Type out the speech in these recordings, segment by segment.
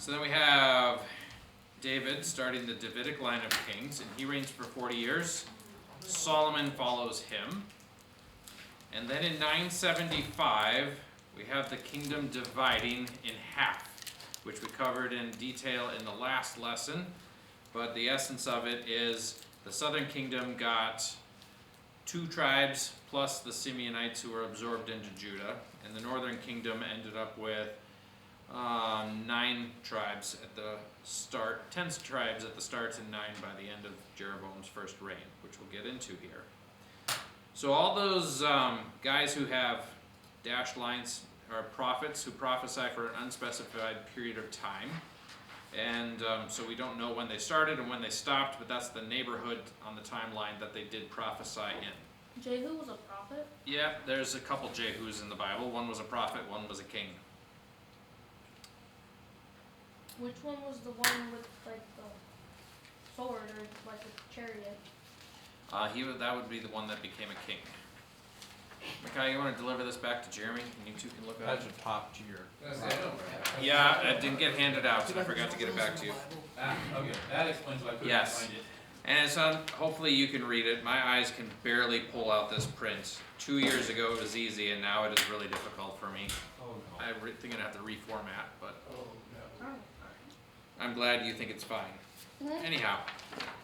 So then we have David starting the Davidic line of kings, and he reigns for 40 years. Solomon follows him. And then in 975, we have the kingdom dividing in half, which we covered in detail in the last lesson. But the essence of it is the southern kingdom got 2 tribes plus the Simeonites who were absorbed into Judah. And the northern kingdom ended up with 9 tribes at the start, 10 tribes at the start, and 9 by the end of Jeroboam's first reign, which we'll get into here. So all those guys who have dashed lines are prophets who prophesy for an unspecified period of time. And so we don't know when they started and when they stopped, but that's the neighborhood on the timeline that they did prophesy in. Jehu was a prophet? Yeah, there's a couple Jehus in the Bible. One was a prophet, one was a king. Which one was the one with like the sword or like a chariot? That would be the one that became a king. Micaiah, you want to deliver this back to Jeremy, and you two can look at it? That's a top tier. Yeah, it didn't get handed out, so I forgot to get it back to you. Okay, that explains why I couldn't Yes. find it. And it's on, hopefully you can read it. My eyes can barely pull out this print. 2 years ago it was easy, and now it is really difficult for me. Oh, no. I think I'm going to have to reformat, but Oh, no. I'm glad you think it's fine. Anyhow,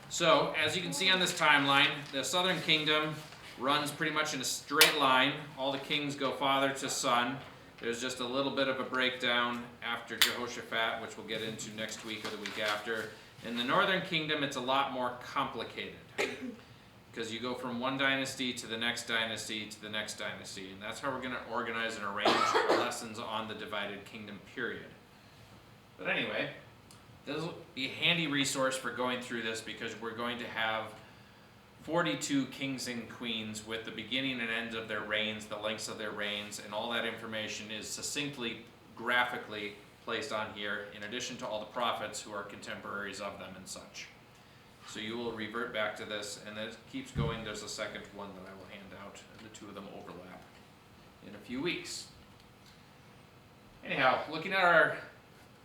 so as you can see on this timeline, the southern kingdom runs pretty much in a straight line. All the kings go father to son. There's just a little bit of a breakdown after Jehoshaphat, which we'll get into next week or the week after. In the northern kingdom, it's a lot more complicated because you go from one dynasty to the next dynasty to the next dynasty, and that's how we're going to organize and arrange our lessons on the divided kingdom period. But anyway, this will be a handy resource for going through this because we're going to have 42 kings and queens with the beginning and end of their reigns, the lengths of their reigns, and all that information is succinctly, graphically placed on here, in addition to all the prophets who are contemporaries of them and such. So you will revert back to this, and it keeps going. There's a second one that I will hand out, and the two of them overlap in a few weeks. Anyhow, looking at our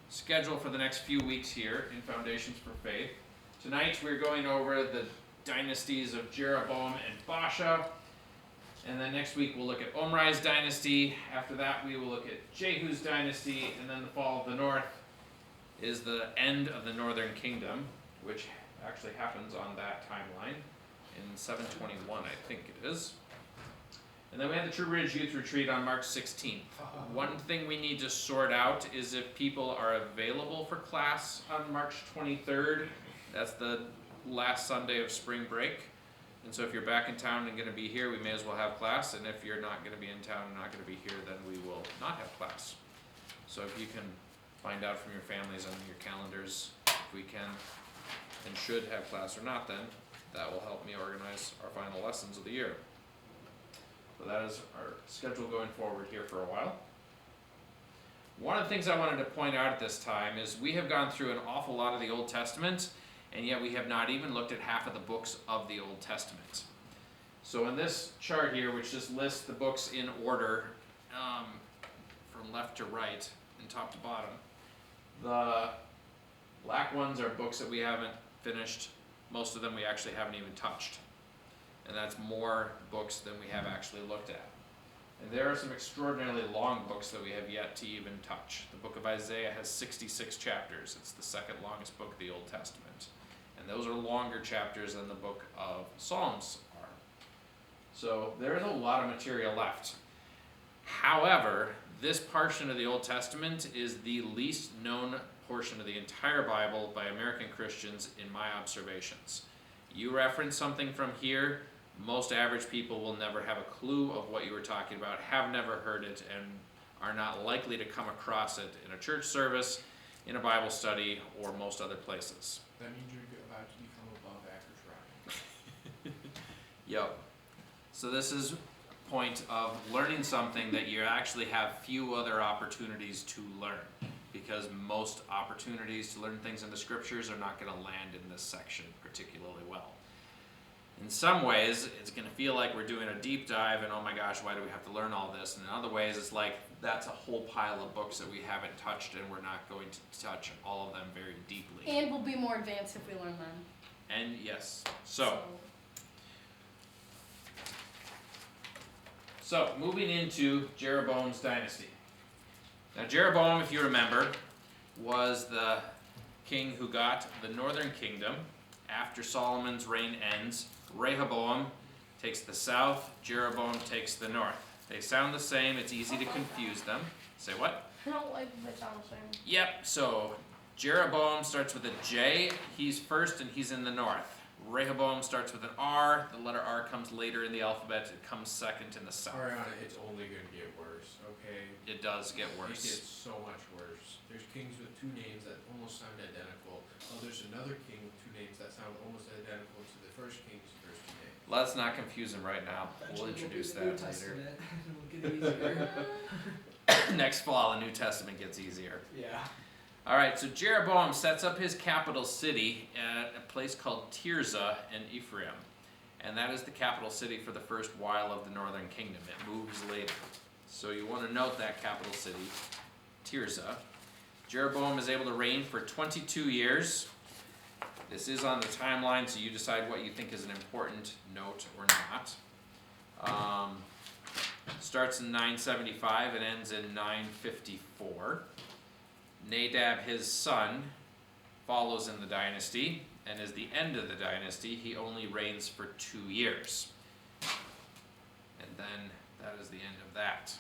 schedule for the next few weeks here in Foundations for Faith, tonight we're going over the dynasties of Jeroboam and Baasha. And then next week we'll look at Omri's dynasty. After that we will look at Jehu's dynasty. And then the fall of the north is the end of the northern kingdom, which actually happens on that timeline in 721, I think it is. And then we have the True Ridge Youth Retreat on March 16th. One thing we need to sort out is if people are available for class on March 23rd. That's the last Sunday of spring break. And so if you're back in town and going to be here, we may as well have class. And if you're not going to be in town and not going to be here, then we will not have class. So if you can find out from your families and your calendars if we can and should have class or not, then that will help me organize our final lessons of the year. So that is our schedule going forward here for a while. One of the things I wanted to point out at this time is we have gone through an awful lot of the Old Testament, and yet we have not even looked at half of the books of the Old Testament. So in this chart here, which just lists the books in order from left to right and top to bottom, the black ones are books that we haven't finished. Most of them we actually haven't even touched. And that's more books than we have actually looked at. And there are some extraordinarily long books that we have yet to even touch. The book of Isaiah has 66 chapters. It's the second longest book of the Old Testament. And those are longer chapters than the book of Psalms are. So there is a lot of material left. However, this portion of the Old Testament is the least known portion of the entire Bible by American Christians in my observations. You reference something from here, most average people will never have a clue of what you were talking about, have never heard it, and are not likely to come across it in a church service, in a Bible study, or most other places. That means you're about to become above average right? Yep. So this is a point of learning something that you actually have few other opportunities to learn, because most opportunities to learn things in the scriptures are not going to land in this section particularly well. In some ways, it's going to feel like we're doing a deep dive and oh my gosh, why do we have to learn all this? And in other ways, it's like that's a whole pile of books that we haven't touched and we're not going to touch all of them very deeply. And we'll be more advanced if we learn them. And yes, so moving into Jeroboam's dynasty. Now Jeroboam, if you remember, was the king who got the northern kingdom. After Solomon's reign ends, Rehoboam takes the south, Jeroboam takes the north. They sound the same, it's easy to confuse them. Say what? No, like they sound the same. Yep, so Jeroboam starts with a J, he's first and he's in the north. Rehoboam starts with an R, the letter R comes later in the alphabet, it comes second in the south. Ariana, it's only gonna get worse, okay? It does get It worse. gets so much worse. There's kings with two names that almost sound identical. Oh, there's another king with two names that sound almost identical to the first king's first two names. Let's not confuse them right now, we'll introduce that later. It'll get easier. Next fall, the New Testament gets easier. Yeah. Alright, so Jeroboam sets up his capital city at a place called Tirzah in Ephraim. And that is the capital city for the first while of the northern kingdom. It moves later. So you want to note that capital city, Tirzah. Jeroboam is able to reign for 22 years. This is on the timeline, so you decide what you think is an important note or not. Starts in 975 and ends in 954. Nadab, his son, follows in the dynasty, and is the end of the dynasty. He only reigns for 2 years. And then that is the end of that.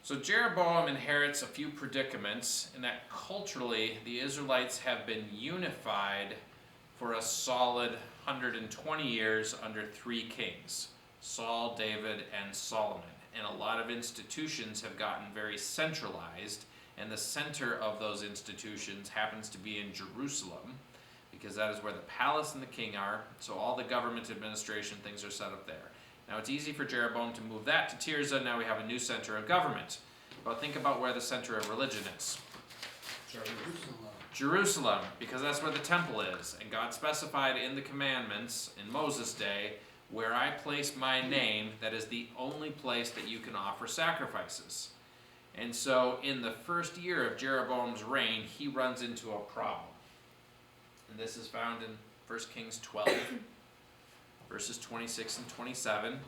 So Jeroboam inherits a few predicaments in that culturally the Israelites have been unified for a solid 120 years under 3 kings. Saul, David, and Solomon. And a lot of institutions have gotten very centralized, and the center of those institutions happens to be in Jerusalem, because that is where the palace and the king are, so all the government administration things are set up there. Now it's easy for Jeroboam to move that to Tirzah, now we have a new center of government. But think about where the center of religion is. Jerusalem, because that's where the temple is, and God specified in the commandments in Moses' day, where I place my name, that is the only place that you can offer sacrifices. And so in the first year of Jeroboam's reign, he runs into a problem. And this is found in 1 Kings 12, verses 26 and 27. It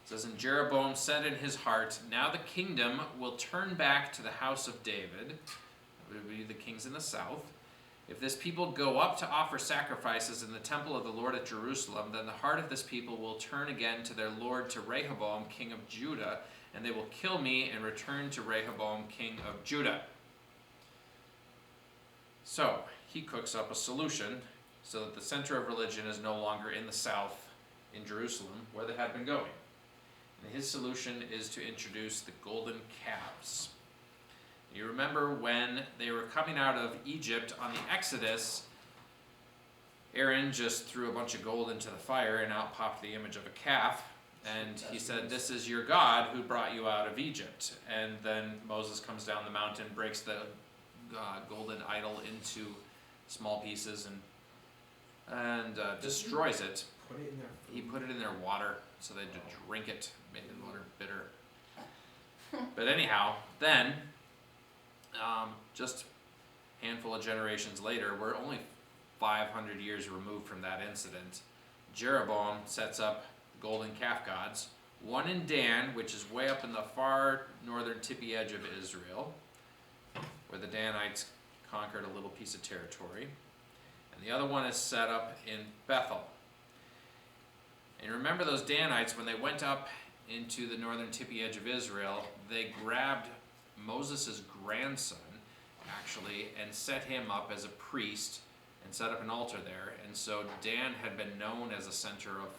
says, "And Jeroboam said in his heart, now the kingdom will turn back to the house of David," that would be the kings in the south. "If this people go up to offer sacrifices in the temple of the Lord at Jerusalem, then the heart of this people will turn again to their lord, to Rehoboam, king of Judah, and they will kill me and return to Rehoboam, king of Judah." So, he cooks up a solution so that the center of religion is no longer in the south, in Jerusalem, where they had been going. And his solution is to introduce the golden calves. You remember when they were coming out of Egypt on the Exodus, Aaron just threw a bunch of gold into the fire and out popped the image of a calf. And he said, "This is your God who brought you out of Egypt." And then Moses comes down the mountain, breaks the golden idol into small pieces and destroys it. Put it in there. He put it in their water so they'd drink it, made the water bitter. But anyhow, then, just a handful of generations later, we're only 500 years removed from that incident, Jeroboam sets up golden calf gods, one in Dan, which is way up in the far northern tippy edge of Israel, where the Danites conquered a little piece of territory, and the other one is set up in Bethel. And remember those Danites, when they went up into the northern tippy edge of Israel, they grabbed Moses' grandson, actually, and set him up as a priest and set up an altar there. And so Dan had been known as a center of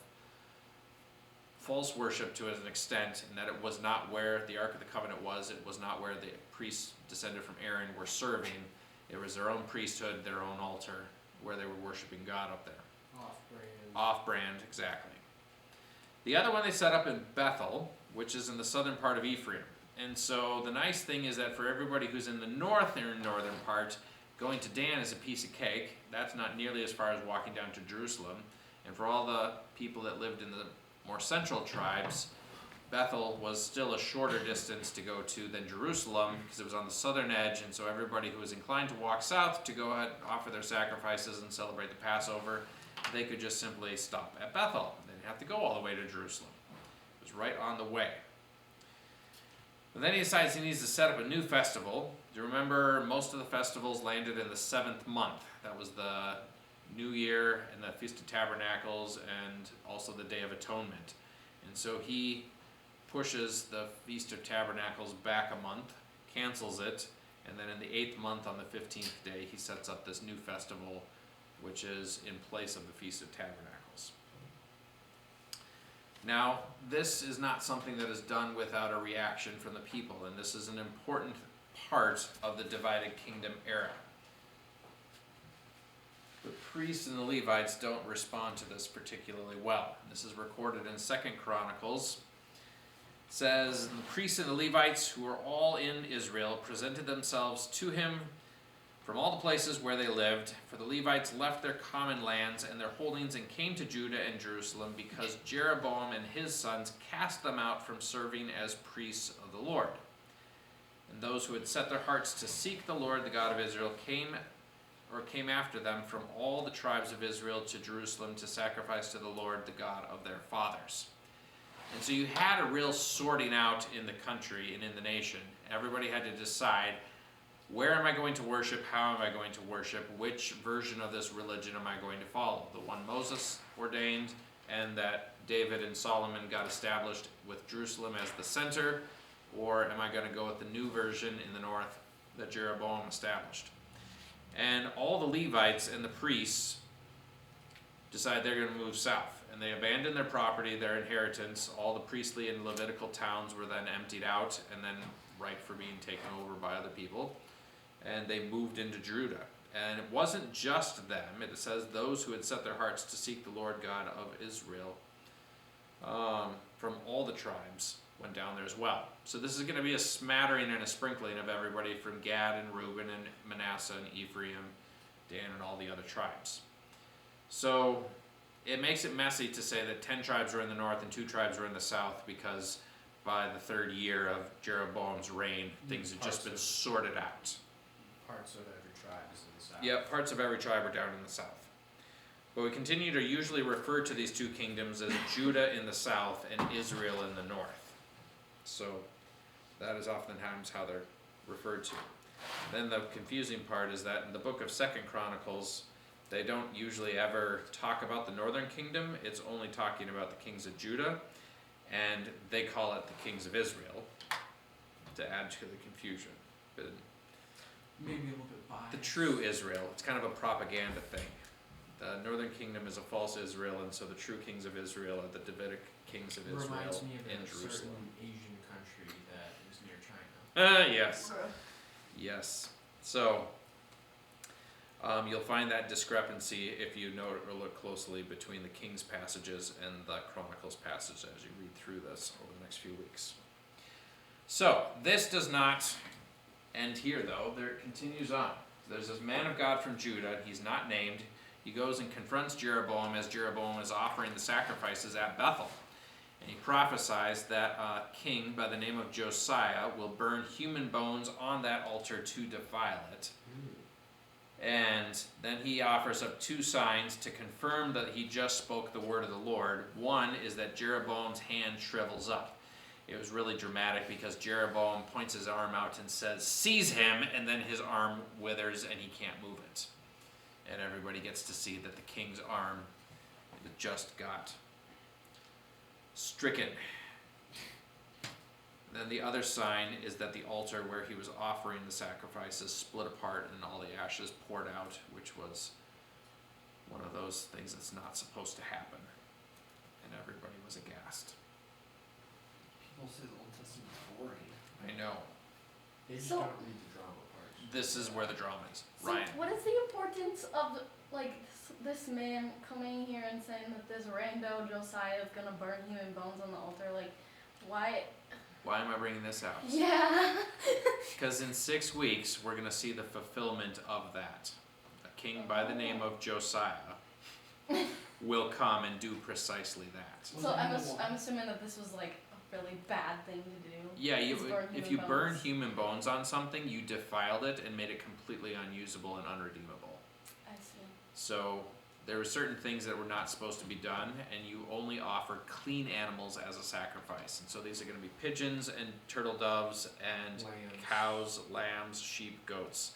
false worship to an extent, in that it was not where the Ark of the Covenant was, it was not where the priests descended from Aaron were serving. It was their own priesthood, their own altar, where they were worshiping God up there. Off-brand. Off-brand, exactly. The other one they set up in Bethel, which is in the southern part of Ephraim. And so the nice thing is that for everybody who's in the northern part, going to Dan is a piece of cake. That's not nearly as far as walking down to Jerusalem. And for all the people that lived in the more central tribes, Bethel was still a shorter distance to go to than Jerusalem because it was on the southern edge, and so everybody who was inclined to walk south to go ahead and offer their sacrifices and celebrate the Passover, they could just simply stop at Bethel. They didn't have to go all the way to Jerusalem. It was right on the way. But then he decides he needs to set up a new festival. Do you remember most of the festivals landed in the 7th month? That was the New Year and the Feast of Tabernacles and also the Day of Atonement. And so he pushes the Feast of Tabernacles back a month, cancels it, and then in the 8th month on the 15th day he sets up this new festival which is in place of the Feast of Tabernacles. Now, this is not something that is done without a reaction from the people, and this is an important part of the divided kingdom era. The priests and the Levites don't respond to this particularly well. This is recorded in 2 Chronicles. It says, the priests and the Levites who were all in Israel presented themselves to him from all the places where they lived, for the Levites left their common lands and their holdings and came to Judah and Jerusalem because Jeroboam and his sons cast them out from serving as priests of the Lord. And those who had set their hearts to seek the Lord, the God of Israel, came after them from all the tribes of Israel to Jerusalem to sacrifice to the Lord, the God of their fathers. And so you had a real sorting out in the country and in the nation. Everybody had to decide, where am I going to worship? How am I going to worship? Which version of this religion am I going to follow? The one Moses ordained and that David and Solomon got established with Jerusalem as the center, or am I going to go with the new version in the north that Jeroboam established? And all the Levites and the priests decide they're going to move south. And they abandon their property, their inheritance. All the priestly and Levitical towns were then emptied out and then ripe for being taken over by other people. And they moved into Judah. And it wasn't just them. It says those who had set their hearts to seek the Lord God of Israel from all the tribes went down there as well. So this is going to be a smattering and a sprinkling of everybody from Gad and Reuben and Manasseh and Ephraim, Dan and all the other tribes. So it makes it messy to say that 10 tribes were in the north and 2 tribes were in the south, because by the 3rd year of Jeroboam's reign, things had just been sorted out. Parts of every tribe is in the south. Yep, parts of every tribe are down in the south. But we continue to usually refer to these 2 kingdoms as Judah in the south and Israel in the north. So that is oftentimes how they're referred to. Then the confusing part is that in the book of 2 Chronicles, they don't usually ever talk about the northern kingdom. It's only talking about the kings of Judah, and they call it the kings of Israel to add to the confusion. But Maybe a little bit biased. the true Israel, it's kind of a propaganda thing. The northern kingdom is a false Israel, and so the true kings of Israel are the Davidic kings of Israel Reminds me of in a Jerusalem. certain Asian country that is near China. Yes. Yes. So, you'll find that discrepancy if you note or look closely between the Kings passages and the Chronicles passage as you read through this over the next few weeks. So, this does not end here, though. There it continues on. There's this man of God from Judah. He's not named. He goes and confronts Jeroboam as Jeroboam is offering the sacrifices at Bethel. And he prophesies that a king by the name of Josiah will burn human bones on that altar to defile it. And then he offers up 2 signs to confirm that he just spoke the word of the Lord. One is that Jeroboam's hand shrivels up. It was really dramatic because Jeroboam points his arm out and says, "Seize him," and then his arm withers and he can't move it. And everybody gets to see that the king's arm just got stricken. Then the other sign is that the altar where he was offering the sacrifices split apart and all the ashes poured out, which was one of those things that's not supposed to happen. And everybody was aghast. People say the Old Testament is boring. I know. They just So- don't read the drama parts. This is where the drama is. So Ryan. what is the importance of this man coming here and saying that this rando Josiah is gonna burn human bones on the altar? Like, why? Why am I bringing this out? Yeah. Because in 6 weeks, we're going to see the fulfillment of that. A king by the name of Josiah will come and do precisely that. So I'm assuming that this was like a really bad thing to do. Yeah, is burn if human you burn bones. human bones on something, you defiled it and made it completely unusable and unredeemable. I see. So there were certain things that were not supposed to be done, and you only offer clean animals as a sacrifice. And so these are going to be pigeons and turtle doves and Lambs. cows, lambs, sheep, goats.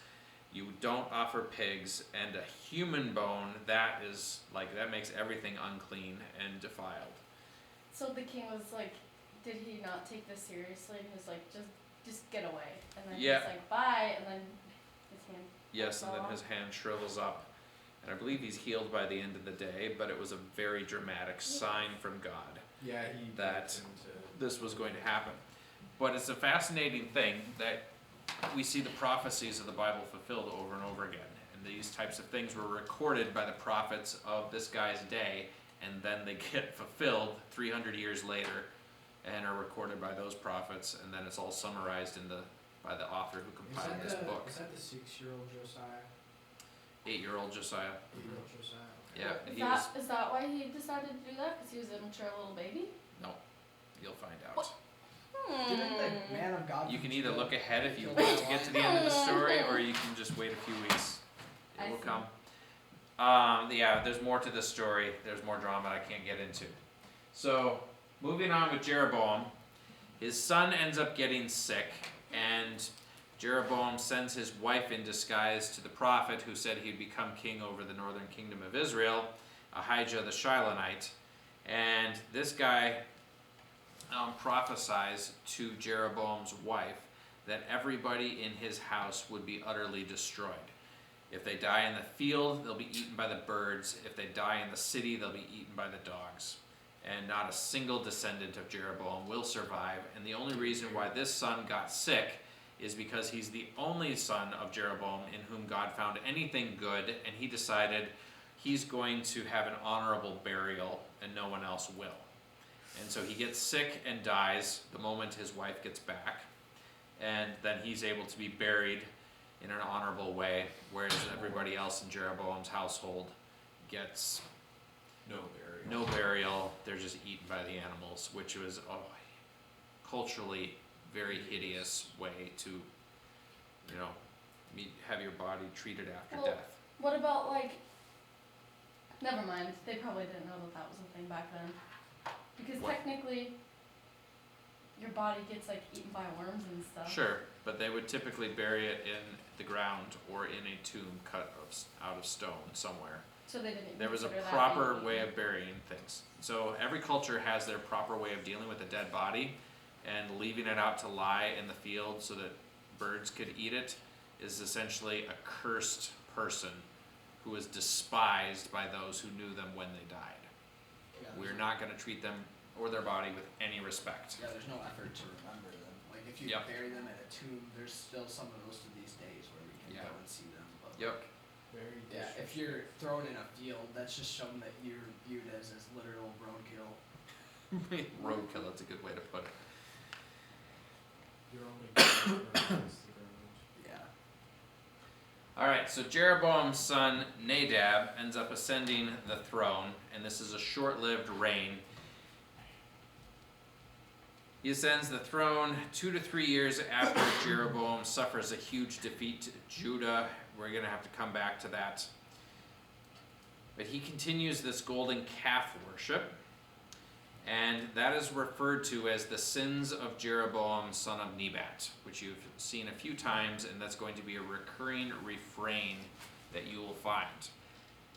You don't offer pigs, and a human bone, that makes everything unclean and defiled. So the king was like, did he not take this seriously? And he was like, just get away. And then Yeah. he's like, bye. And then his hand. Yes, and then fell his off. hand shrivels up. And I believe he's healed by the end of the day, but it was a very dramatic sign from God Yeah, he that beat him to. this was going to happen. But it's a fascinating thing that we see the prophecies of the Bible fulfilled over and over again. And these types of things were recorded by the prophets of this guy's day, and then they get fulfilled 300 years later and are recorded by those prophets, and then it's all summarized by the author who compiled this book. Is that the 6-year-old Josiah? 8-year-old Josiah. 8-year-old Josiah. Yeah, Is he was. is that why he decided to do that? Because he was a mature little baby? No, you'll find out. What? Didn't the man of God? You can either look ahead if you want to get to the end of the story, or you can just wait a few weeks. It I will see. come. Yeah, there's more to this story. There's more drama I can't get into. So, moving on with Jeroboam, his son ends up getting sick, and Jeroboam sends his wife in disguise to the prophet who said he'd become king over the northern kingdom of Israel, Ahijah the Shilonite. And this guy prophesies to Jeroboam's wife that everybody in his house would be utterly destroyed. If they die in the field, they'll be eaten by the birds. If they die in the city, they'll be eaten by the dogs. And not a single descendant of Jeroboam will survive. And the only reason why this son got sick is because he's the only son of Jeroboam in whom God found anything good, and he decided he's going to have an honorable burial and no one else will. And so he gets sick and dies the moment his wife gets back, and then he's able to be buried in an honorable way, whereas everybody else in Jeroboam's household gets No burial. no burial. They're just eaten by the animals, which was a culturally very hideous way to, have your body treated after Well, death. What about like? Never mind. They probably didn't know that was a thing back then. Because What? technically, your body gets like eaten by worms and stuff. Sure, but they would typically bury it in the ground or in a tomb cut out of stone somewhere. So they didn't. There was a consider that proper being way eaten. of burying things. So every culture has their proper way of dealing with a dead body, and leaving it out to lie in the field so that birds could eat it is essentially a cursed person who is despised by those who knew them when they died. Yeah, We're not going to treat them or their body with any respect. Yeah, there's no effort to remember them. Like if you Yep. bury them in a tomb, there's still some of those to these days where we can Yeah. go and see them. But Yep. Very yeah, if you're thrown in a field, that's just shown that you're viewed as literal roadkill. Roadkill, that's a good way to put it. You're only good for against the ground. Yeah. Alright, so Jeroboam's son Nadab ends up ascending the throne, and this is a short-lived reign. He ascends the throne 2 to 3 years after Jeroboam suffers a huge defeat to Judah. We're going to have to come back to that. But he continues this golden calf worship, and that is referred to as the sins of Jeroboam, son of Nebat, which you've seen a few times, and that's going to be a recurring refrain that you will find.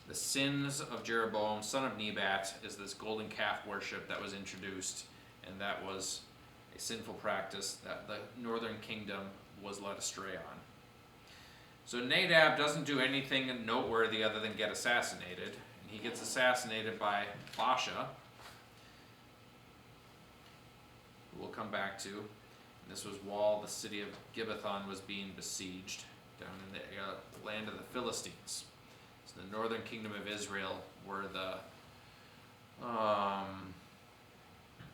The sins of Jeroboam, son of Nebat, is this golden calf worship that was introduced, and that was a sinful practice that the northern kingdom was led astray on. So Nadab doesn't do anything noteworthy other than get assassinated, and he gets assassinated by Baasha, who we'll come back to. And this was while the city of Gibbethon was being besieged down in the land of the Philistines. So the northern kingdom of Israel were the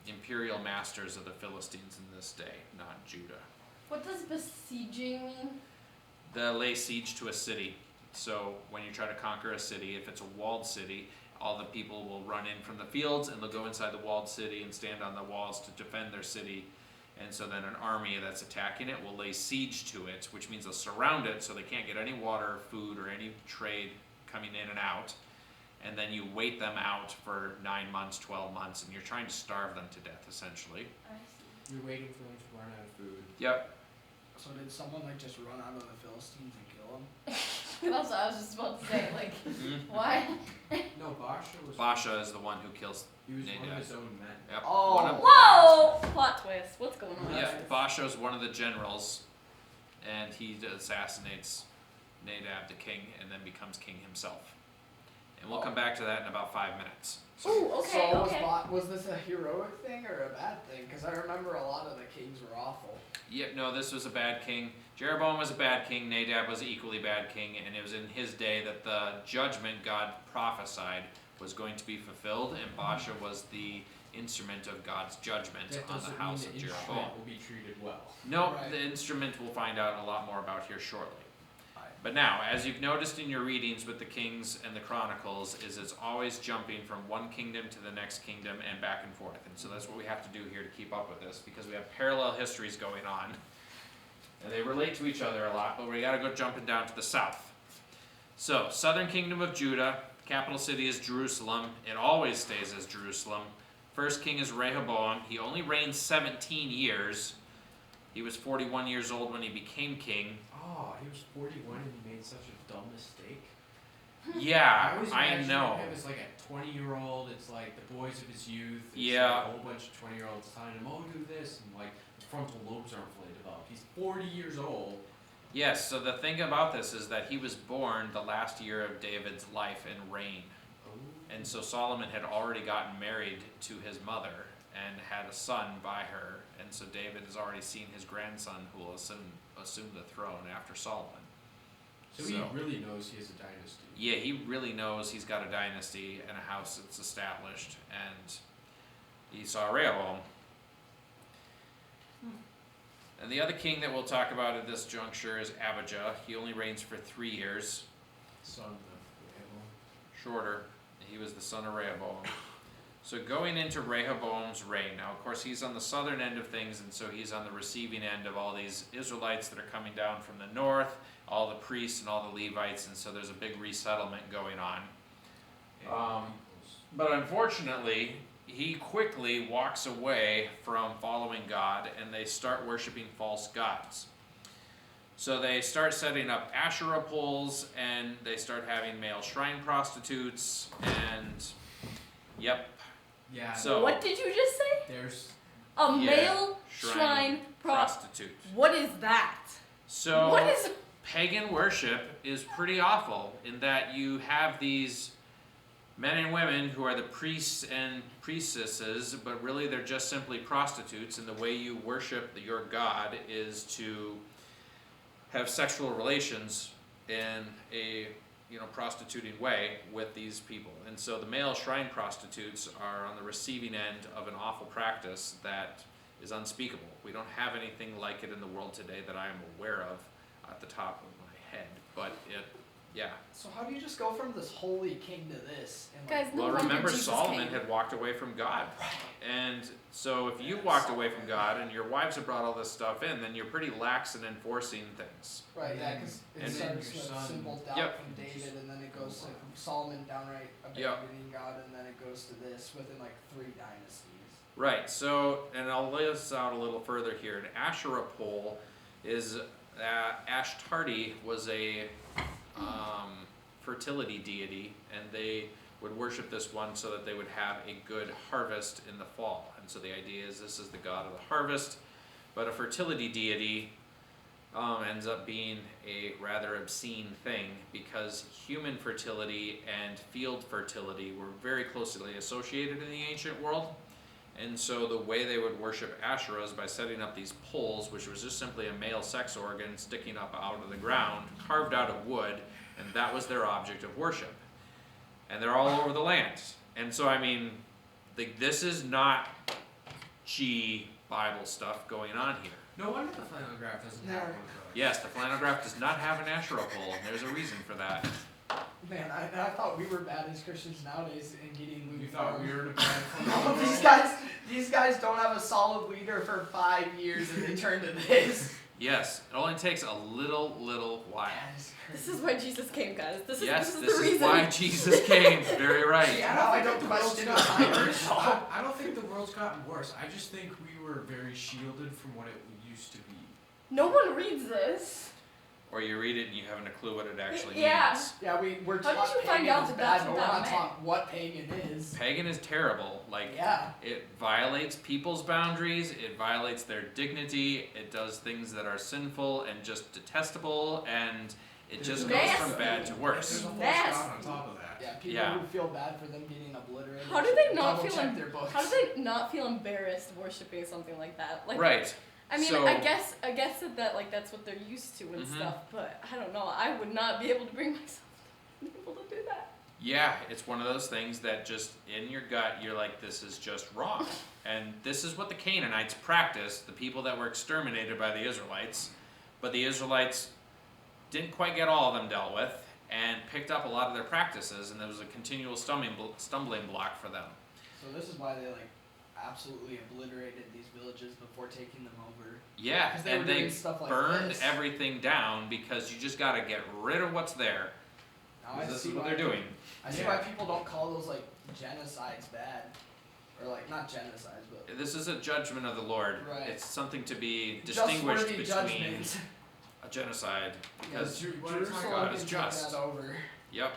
imperial masters of the Philistines in this day, not Judah. What does besieging mean? They lay siege to a city. So when you try to conquer a city, if it's a walled city, all the people will run in from the fields and they'll go inside the walled city and stand on the walls to defend their city. And so then an army that's attacking it will lay siege to it, which means they'll surround it so they can't get any water, food, or any trade coming in and out. And then you wait them out for 9 months, 12 months, and you're trying to starve them to death, essentially. I see. You're waiting for them to run out of food. Yep. So did someone like just run out of the Philistines and kill them? That's what I was just about to say. Like, why? No, Baasha was. Baasha is the one who kills. He was one Nadab. of his own men. Yep. Oh. One of, Whoa! Plot twist. What's going on? yeah, guys? Baasha is one of the generals, and he assassinates Nadab, the king, and then becomes king himself. And we'll come back to that in about 5 minutes. Ooh, okay, So okay. was this a heroic thing or a bad thing? Because I remember a lot of the kings were awful. Yep, no, this was a bad king. Jeroboam was a bad king, Nadab was an equally bad king, and it was in his day that the judgment God prophesied was going to be fulfilled, and Baasha was the instrument of God's judgment That on the doesn't house mean of the Jeroboam. instrument will be treated well. No, Right. the instrument we'll find out a lot more about here shortly. Right. But now, as you've noticed in your readings with the Kings and the Chronicles, is it's always jumping from one kingdom to the next kingdom and back and forth. And so that's what we have to do here to keep up with this, because we have parallel histories going on. And they relate to each other a lot, but we gotta go jumping down to the south. So, southern kingdom of Judah, capital city is Jerusalem. It always stays as Jerusalem. First king is Rehoboam. He only reigned 17 years. He was 41 years old when he became king. Oh, he was 41 and he made such a dumb mistake. Yeah, always I imagine know. him as like a 20-year-old. It's like the boys of his youth. It's Yeah. like a whole bunch of 20-year-olds telling him, "Oh, do this," and like the frontal lobes aren't fully developed. He's 40 years old. Yes, so the thing about this is that he was born the last year of David's life and reign. Oh. And so Solomon had already gotten married to his mother and had a son by her. And so David has already seen his grandson who will assume the throne after Solomon. So he really knows he has a dynasty. Yeah, he really knows he's got a dynasty and a house that's established. And he saw Rehoboam. And the other king that we'll talk about at this juncture is Abijah. He only reigns for 3 years. Son of Rehoboam. Shorter. He was the son of Rehoboam. So going into Rehoboam's reign, now of course he's on the southern end of things, and so he's on the receiving end of all these Israelites that are coming down from the north, all the priests and all the Levites, and so there's a big resettlement going on. And But unfortunately, he quickly walks away from following God, and they start worshiping false gods. So they start setting up Asherah poles, and they start having male shrine prostitutes, and yep. yeah. So What did you just say? there's A Yeah, male shrine shrine prostitute. What is that? So What is? pagan worship is pretty awful in that you have these men and women who are the priests and priestesses, but really they're just simply prostitutes, and the way you worship your god is to have sexual relations in a prostituting way with these people. And so the male shrine prostitutes are on the receiving end of an awful practice that is unspeakable. We don't have anything like it in the world today that I am aware of at the top of my head, but yeah. So how do you just go from this holy king to this? And Guys, no Well, wonder remember Jesus Solomon came. had walked away from God. And so if you walked away from God and your wives have brought all this stuff in, then you're pretty lax in enforcing things. right, yeah, because it And then starts your with son- simple doubt Yep. from David, and then it goes to Solomon downright abandoning God, and then it goes to this within like 3 dynasties. Right, so, and I'll lay this out a little further here. An Asherah pole is, Ashtarti was a fertility deity, and they would worship this one so that they would have a good harvest in the fall. And so the idea is this is the god of the harvest, but a fertility deity ends up being a rather obscene thing because human fertility and field fertility were very closely associated in the ancient world. And so the way they would worship Asherah is by setting up these poles, which was just simply a male sex organ sticking up out of the ground, carved out of wood, and that was their object of worship. And they're all over the land. And so, I mean, this is not G Bible stuff going on here. No wonder the flannel graph doesn't have one of those. Yes, the flannel graph does not have an Asherah pole. There's a reason for that. Man, I thought we were bad as Christians nowadays in getting You Luke thought we were the bad No, these guys don't have a solid leader for 5 years and they turn to this. Yes, it only takes a little while. That is This crazy. is why Jesus came, guys. This is Yes, the this is reason. why Jesus came. Very right. Yeah, now I don't think the world's question gotten the worse. Bible. I don't think the world's gotten worse. I just think we were very shielded from what it used to be. No one reads this. Or you read it and you haven't a clue what it actually Yeah. means. Yeah, we're How did taught you find pagan out is that bad, that's but what we're that not meant? taught what pagan is. Pagan is terrible. Like, Yeah. it violates people's boundaries, it violates their dignity, it does things that are sinful and just detestable, and it just goes from Nasty. bad to There's worse. a whole Nasty. spot on top of that. Yeah, people Yeah. who feel bad for them getting obliterated. How do should they not double feel check em- their books. How do they not feel embarrassed worshiping something like that? Like, Right. I mean, So- I guess that like that's what they're used to and Mhm. stuff. But I don't know. I would not be able to bring myself to be able to do that. Yeah, it's one of those things that just in your gut, you're like, this is just wrong. And this is what the Canaanites practiced, the people that were exterminated by the Israelites. But the Israelites didn't quite get all of them dealt with and picked up a lot of their practices, and there was a continual stumbling block for them. So this is why they absolutely obliterated these villages before taking them over. Yeah, 'Cause they were and doing they stuff like burned this. everything down because you just got to get rid of what's there. Now I This see is what why they're doing. I see why people don't call those genocides bad, or not genocides, but This is a judgment of the Lord. Right. It's something to be distinguished just-worthy between judgments. a genocide because Jerusalem God is can take just. that over. Yep.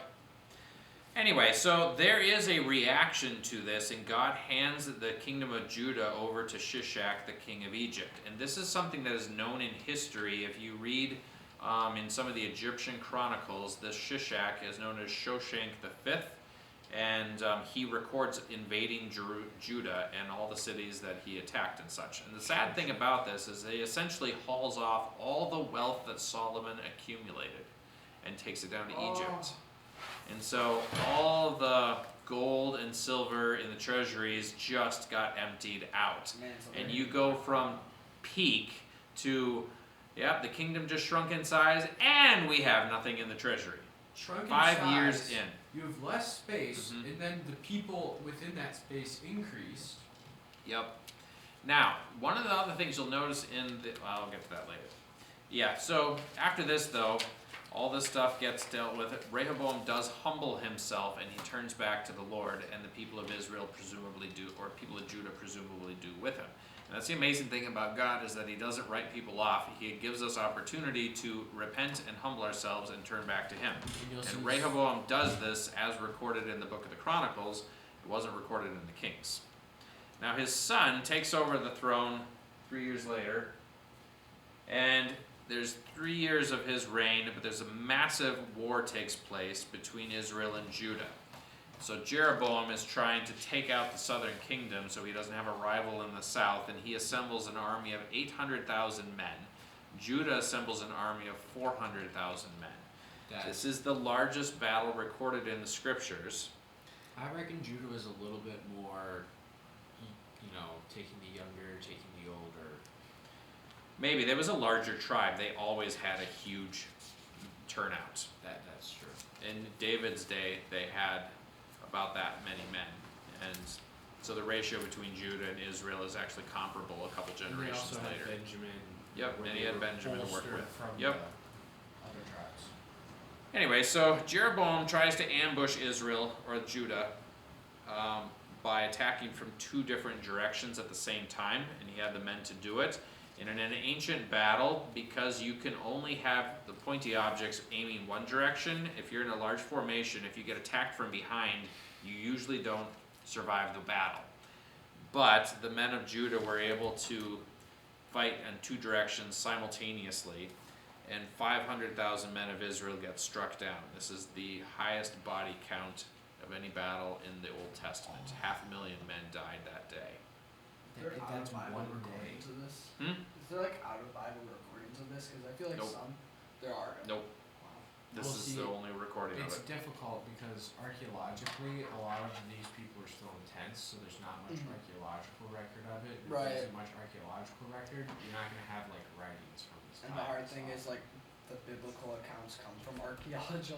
Anyway, so there is a reaction to this, and God hands the kingdom of Judah over to Shishak, the king of Egypt. And this is something that is known in history. If you read in some of the Egyptian chronicles, this Shishak is known as Shoshank V, and he records invading Judah and all the cities that he attacked and such. And the sad thing about this is he essentially hauls off all the wealth that Solomon accumulated and takes it down to Egypt. And so all the gold and silver in the treasuries just got emptied out. Man, it's a And very- you go from peak to, yep, the kingdom just shrunk in size and we have nothing in the treasury. Shrunk in 5 size, years in. You have less space, Mhm. and then the people within that space increased. Yep. Now, one of the other things you'll notice in the, well, I'll get to that later. Yeah, so after this though, all this stuff gets dealt with. Rehoboam does humble himself and he turns back to the Lord, and the people of Israel presumably do, or people of Judah presumably do with him. And that's the amazing thing about God, is that he doesn't write people off. He gives us opportunity to repent and humble ourselves and turn back to him. And Rehoboam does this as recorded in the book of the Chronicles. It wasn't recorded in the Kings. Now his son takes over the throne 3 years later, and there's 3 years of his reign, but there's a massive war takes place between Israel and Judah. So Jeroboam is trying to take out the southern kingdom so he doesn't have a rival in the south, and he assembles an army of 800,000 men. Judah assembles an army of 400,000 men. This is the largest battle recorded in the scriptures. I reckon Judah was a little bit more, taking the younger, taking the older. Maybe there was a larger tribe. They always had a huge turnout. That's true. In David's day, they had about that many men, and so the ratio between Judah and Israel is actually comparable a couple And they generations also had later. Benjamin. Yep, where and they he had were Benjamin to work bolstered with. From Yep. the other tribes. Anyway, so Jeroboam tries to ambush Israel or Judah by attacking from 2 different directions at the same time, and he had the men to do it. And in an ancient battle, because you can only have the pointy objects aiming one direction, if you're in a large formation, if you get attacked from behind, you usually don't survive the battle. But the men of Judah were able to fight in 2 directions simultaneously, and 500,000 men of Israel get struck down. This is the highest body count of any battle in the Old Testament. 500,000 men died that day. Is there out That's of Bible one recordings day. of this? Hmm? Is there out of Bible recordings of this? Because I feel like Nope. there are. Nope. Wow. this Well, is see, the only recording of It's it. difficult because archaeologically, a lot of these people are still intense, so there's not much Mhm. archaeological record of it. If Right. there isn't much archaeological record, you're not gonna have like writings from this And time. the hard so- thing is like the biblical accounts come from archaeology,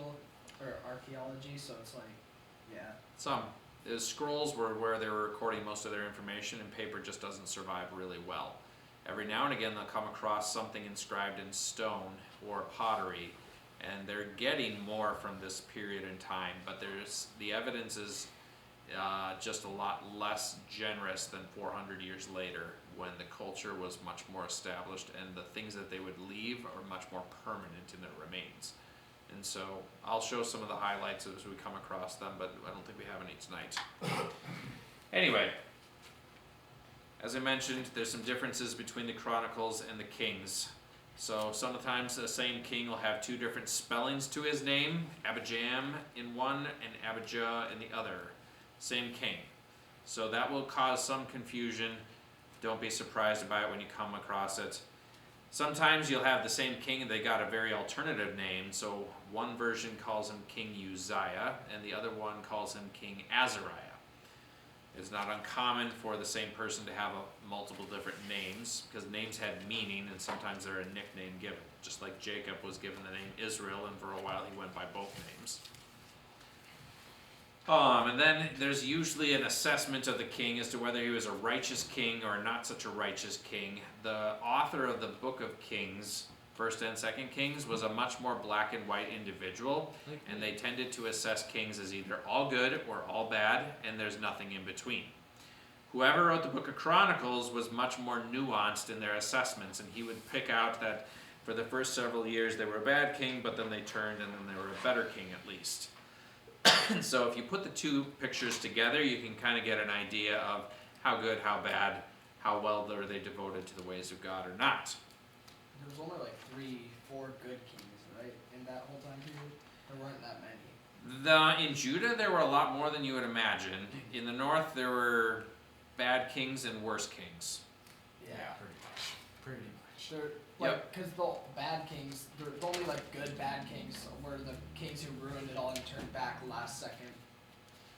so it's like, yeah. Some. The scrolls were where they were recording most of their information, and paper just doesn't survive really well. Every now and again, they'll come across something inscribed in stone or pottery, and they're getting more from this period in time, but the evidence is just a lot less generous than 400 years later, when the culture was much more established, and the things that they would leave are much more permanent in their remains. And so I'll show some of the highlights as we come across them, but I don't think we have any tonight. Anyway, as I mentioned, there's some differences between the Chronicles and the Kings. So sometimes the same king will have two different spellings to his name, Abijam in one and Abijah in the other. Same king. So that will cause some confusion. Don't be surprised by it when you come across it. Sometimes you'll have the same king and they got a very alternative name. So one version calls him King Uzziah and the other one calls him King Azariah. It's not uncommon for the same person to have multiple different names, because names had meaning and sometimes they're a nickname given. Just like Jacob was given the name Israel, and for a while he went by both names. And then there's usually an assessment of the king as to whether he was a righteous king or not such a righteous king. The author of the Book of Kings, 1st and 2nd Kings, was a much more black and white individual, and they tended to assess kings as either all good or all bad, and there's nothing in between. Whoever wrote the Book of Chronicles was much more nuanced in their assessments, and he would pick out that for the first several years they were a bad king, but then they turned and then they were a better king at least. And so if you put the two pictures together, you can kind of get an idea of how good, how bad, how well are they devoted to the ways of God or not. There was only like 3-4 good kings, right, in that whole time period? There weren't that many. In Judah, there were a lot more than you would imagine. In the north, there were bad kings and worse kings. Yeah, pretty much. Pretty much. They're, like, because the bad kings, there's only like good bad kings, were the kings who ruined it all and turned back last second.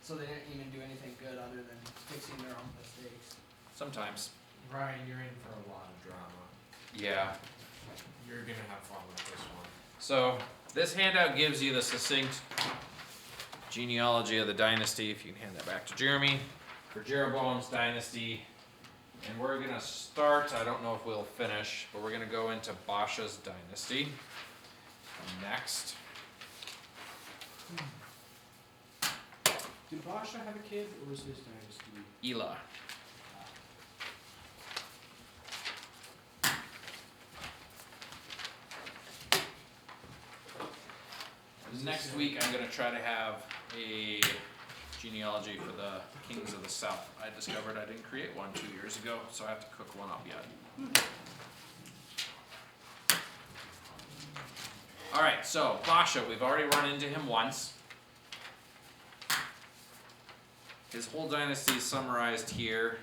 So they didn't even do anything good other than fixing their own mistakes. Sometimes. Ryan, you're in for a lot of drama. Yeah. You're gonna have fun with this one. So this handout gives you the succinct genealogy of the dynasty, if you can hand that back to Jeremy, for Jeroboam's dynasty. And we're going to start, I don't know if we'll finish, but we're going to go into Baasha's dynasty next. Did Baasha have a kid, or was his dynasty? Elah. Next week I'm going to try to have a genealogy for the kings of the south. I discovered I didn't create one 2 years ago, so I have to cook one up yet. Alright, so Baasha, we've already run into him once. His whole dynasty is summarized here.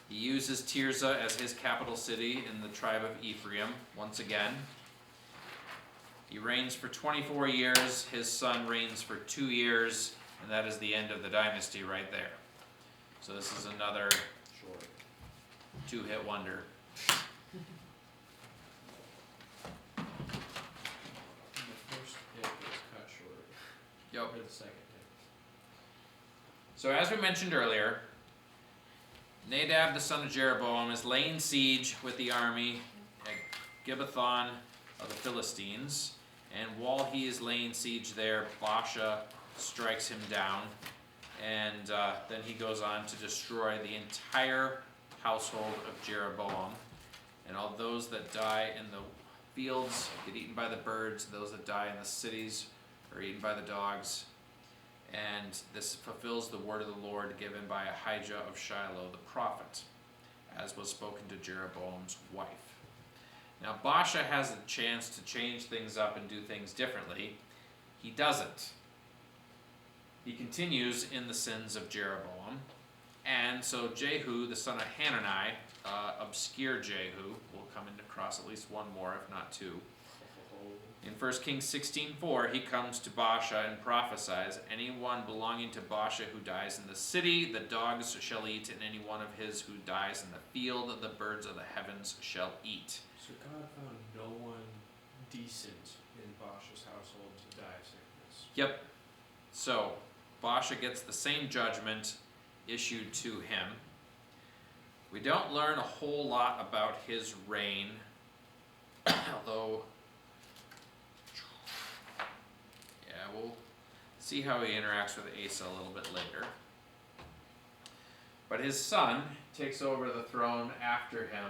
He uses Tirzah as his capital city in the tribe of Ephraim, once again. He reigns for 24 years, his son reigns for 2 years, and that is the end of the dynasty right there. So this is another Short. two-hit wonder. The first hit was cut short. Yep. Or the second hit. So as we mentioned earlier, Nadab the son of Jeroboam is laying siege with the army at Gibbethon of the Philistines, and while he is laying siege there, Baasha strikes him down, and then he goes on to destroy the entire household of Jeroboam, and all those that die in the fields get eaten by the birds, those that die in the cities are eaten by the dogs. And this fulfills the word of the Lord given by Ahijah of Shiloh the prophet, as was spoken to Jeroboam's wife. Now Baasha has a chance to change things up and do things differently. He doesn't. He continues in the sins of Jeroboam. And so Jehu, the son of Hanani, obscure Jehu, will come across at least one more, if not two. In 1 Kings 16:4, he comes to Baasha and prophesies, anyone belonging to Baasha who dies in the city, the dogs shall eat, and any one of his who dies in the field, the birds of the heavens shall eat. So God found no one decent in Baasha's household to die of sickness. Yep. So, Baasha gets the same judgment issued to him. We don't learn a whole lot about his reign, although, yeah, we'll see how he interacts with Asa a little bit later. But his son takes over the throne after him,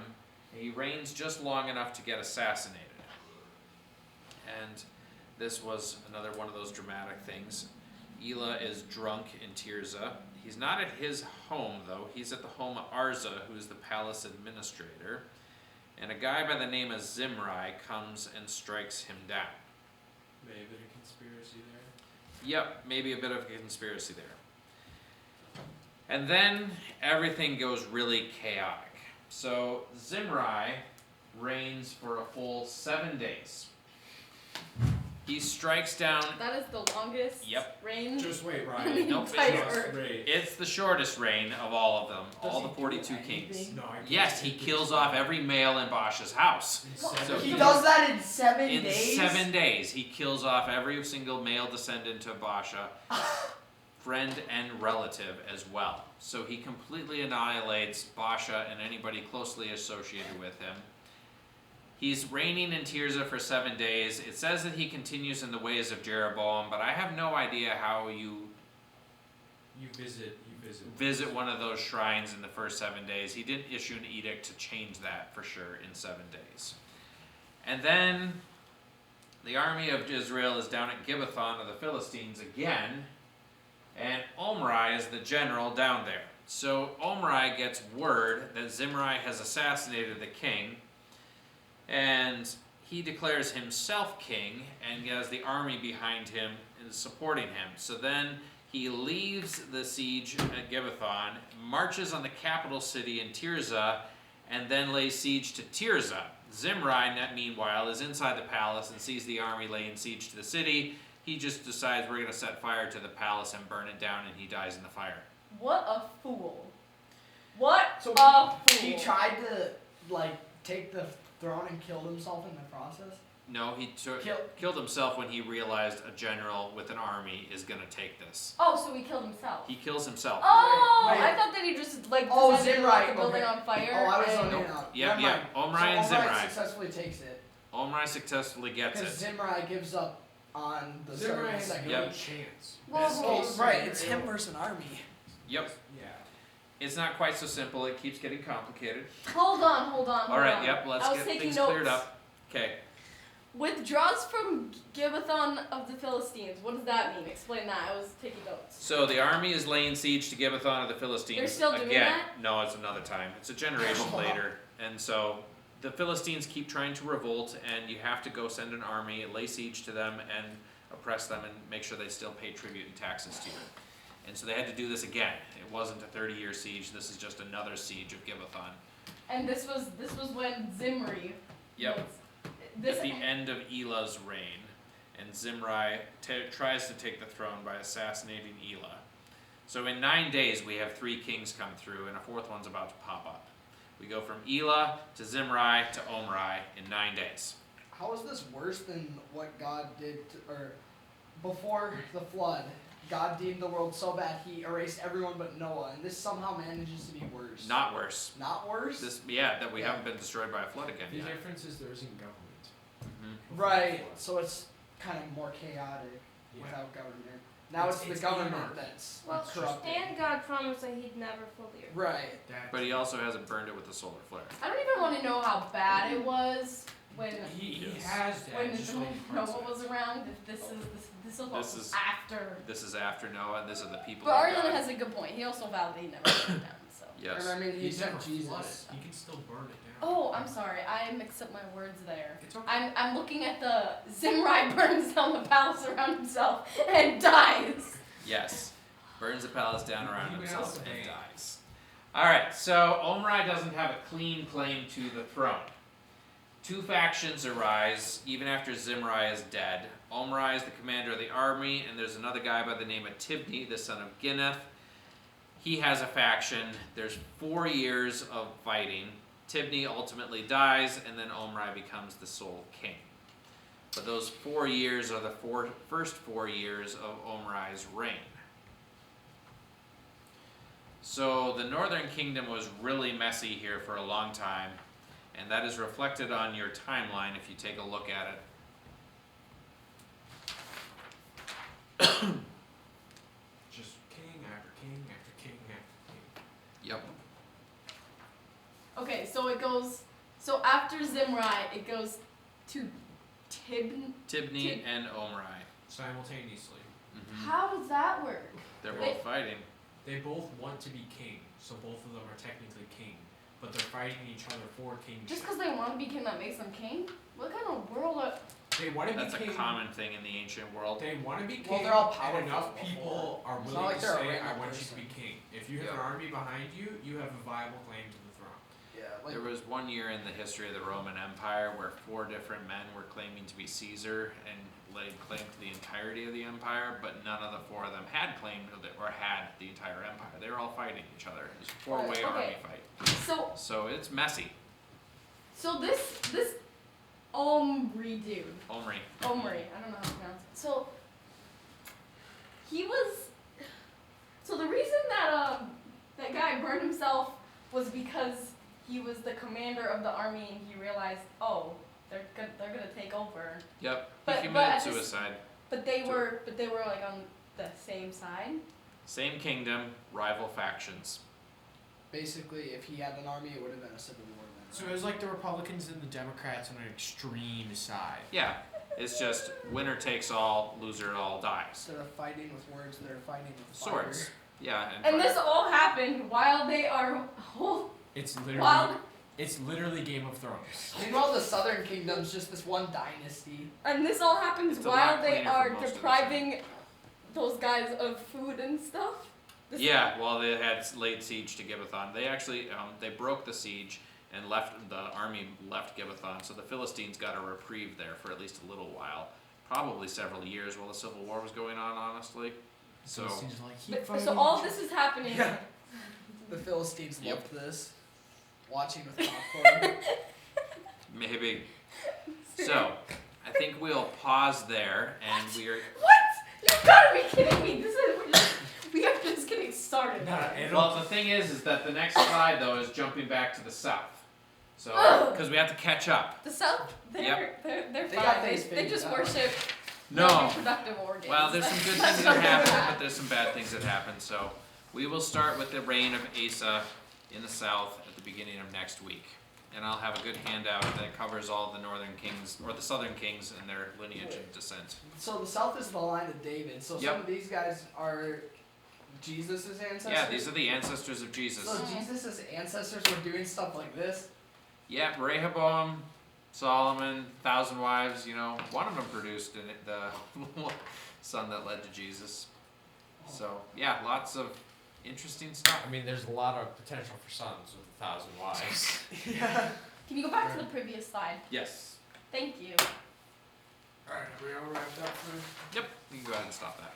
and he reigns just long enough to get assassinated. And this was another one of those dramatic things. Elah is drunk in Tirzah. He's not at his home, though. He's at the home of Arza, who's the palace administrator. And a guy by the name of Zimri comes and strikes him down. Maybe a conspiracy there. Yep, maybe a bit of a conspiracy there. And then everything goes really chaotic. So Zimri reigns for a full 7 days. He strikes down. That is the longest Yep. reign. Just wait, Ryan. Nope, Entire- It's the shortest reign of all of them, Does all he the do 42 kings. anything? No, I can't Yes, say he this. kills off every male in Baasha's house. So He does that in 7 In days? 7 days, he kills off every single male descendant of Baasha, friend and relative as well. So he completely annihilates Baasha and anybody closely associated with him. He's reigning in Tirzah for 7 days. It says that he continues in the ways of Jeroboam, but I have no idea how you You visit. visit one of those shrines in the first 7 days. He didn't issue an edict to change that for sure in 7 days. And then the army of Israel is down at Gibbethon of the Philistines again, and Omri is the general down there. So Omri gets word that Zimri has assassinated the king, and he declares himself king and has the army behind him and supporting him. So then he leaves the siege at Gibbethon, marches on the capital city in Tirzah, and then lays siege to Tirzah. Zimri, meanwhile, is inside the palace and sees the army laying siege to the city. He just decides we're going to set fire to the palace and burn it down, and he dies in the fire. What a fool. What So a fool. he tried to, take the throne and killed himself in the process? No, he Kill- killed himself when he realized a general with an army is going to take this. Oh, so he killed himself. He kills himself. Oh, Wait. I thought that he just decided Oh, to Zimri, light the building okay. on fire. Oh, I was and- zoning out. Yep, Never yep. mind. Omri So and Zimri. successfully takes it. Omri successfully gets Because it. Zimri gives up on the Zimri start of the has second no Yep. chance. Well, Best well, case Right, scenario- it's him versus an army. Yep. Yeah. It's not quite so simple. It keeps getting complicated. Hold on. All right, yep, let's I was get taking things notes. cleared up. Okay. Withdraws from Gibbethon of the Philistines. What does that mean? Explain that. I was taking notes. So the army is laying siege to Gibbethon of the Philistines. They're still doing again. that? No, it's another time. It's a generation later. And so the Philistines keep trying to revolt, and you have to go send an army, lay siege to them, and oppress them, and make sure they still pay tribute and taxes to you. And so they had to do this again. It wasn't a 30-year siege. This is just another siege of Gibbethon. And this was when Zimri. Yep. was- This At the end of Elah's reign, and Zimri tries to take the throne by assassinating Elah. So in 9 days, we have 3 kings come through, and a 4th one's about to pop up. We go from Elah to Zimri to Omri in 9 days. How is this worse than what God did before the flood? God deemed the world so bad he erased everyone but Noah, and this somehow manages to be worse. Not worse. Not worse? That we haven't been destroyed by a flood again The yet. difference is there isn't government. Mhm. Right, so it's kind of more chaotic Yeah. without government. Now it's the It's government anarchy. that's Well, corrupted. and God promised that he'd never fully erase. Right. That- But he also hasn't burned it with the solar flare. I don't even want to know how bad it was when he Yes. has that. when just like Noah was around. If this This is- after. This is after Noah, and this are the people But that Ariana died. has a good point. He also vowed that he never burn it down. So. Yes. And I mean, he He's never sent flooded. Jesus. He can still burn it down. Oh, I'm sorry. I mixed up my words there. It's okay. I'm looking at the Zimri burns down the palace around himself and dies. Yes. Burns the palace down around Anyone himself else? and dies. Alright, so Omri doesn't have a clean claim to the throne. Two factions arise even after Zimri is dead. Omri is the commander of the army, and there's another guy by the name of Tibni, the son of Ginneth. He has a faction. There's 4 years of fighting. Tibni ultimately dies, and then Omri becomes the sole king. But those 4 years are the first 4 years of Omri's reign. So the northern kingdom was really messy here for a long time, and that is reflected on your timeline if you take a look at it. Just king after king after king after king. Yep. Okay, so it goes. So after Zimri, it goes to Tibni and Omri. Simultaneously. How does that work? They're They- both fighting. They both want to be king, so both of them are technically king. But they're fighting each other for kingship. Just because they want to be king, that makes them king? What kind of world are... They want to be That's a king. common thing in the ancient world. They want to be king, Well, they're all and powerful enough before. people are It's willing not like to they're a say, random I want you to person. be king. If you have an Yeah. army behind you, you have a viable claim to the throne. Yeah, like There was one year in the history of the Roman Empire where 4 different men were claiming to be Caesar and laid claim to the entirety of the empire, but none of the 4 of them had claimed or had the entire empire. They were all fighting each other. It was a 4-way Okay. army fight. So it's messy. So this Omri dude, Omri. I don't know how to pronounce it. So he was. So the reason that that guy burned himself was because he was the commander of the army and he realized, oh, they're gonna take over. Yep. But- He but committed at this- suicide. But they were like on the same side. Same kingdom, rival factions. basically, if he had an army, it would have been a civil war then. So it was like the Republicans and the Democrats on an extreme side. Yeah. It's just winner takes all, loser all dies. Instead of fighting with words, they're fighting with fire. Swords. Yeah. And fire. this all happened while they are whole. It's literally While it's literally Game of Thrones. Meanwhile, the Southern Kingdom's just this one dynasty. and this all happens It's a while lot they cleaner for are most of the depriving those guys of food and stuff. This Yeah, well, they had laid siege to Gibbethon. They actually they broke the siege and left the army left Gibbethon. So the Philistines got a reprieve there for at least a little while, probably several years while the civil war was going on. Honestly, so Philistines are like, keep But, fighting so all each this is happening. Yeah. The Philistines Yep. loved this. Watching with popcorn. maybe. So I think we'll pause there, and we're What? You gotta be kidding me! We are just getting started. other. Nah, well. The thing is that the next slide though is jumping back to the south. So Ugh. because we have to catch up. The South, they're Yep. they're They fine. got things They figured just out. worship No. reproductive organs. Well, there's some good things that happen, but there's some bad things that happen. So we will start with the reign of Asa in the south at the beginning of next week. And I'll have a good handout that covers all the northern kings, or the southern kings and their lineage and descent. So the South is the line of David. So Yep. some of these guys are Jesus' ancestors. Yeah, these are the ancestors of Jesus. So Jesus' ancestors were doing stuff like this. Yeah, Rehoboam, Solomon, 1,000 wives, one of them produced the son that led to Jesus. So, yeah, lots of interesting stuff. I mean, there's a lot of potential for sons with 1,000 wives. Yeah. Can you go back to the previous slide? Yes. Thank you. Alright, are we all wrapped up for? Yep, you can go ahead and stop that.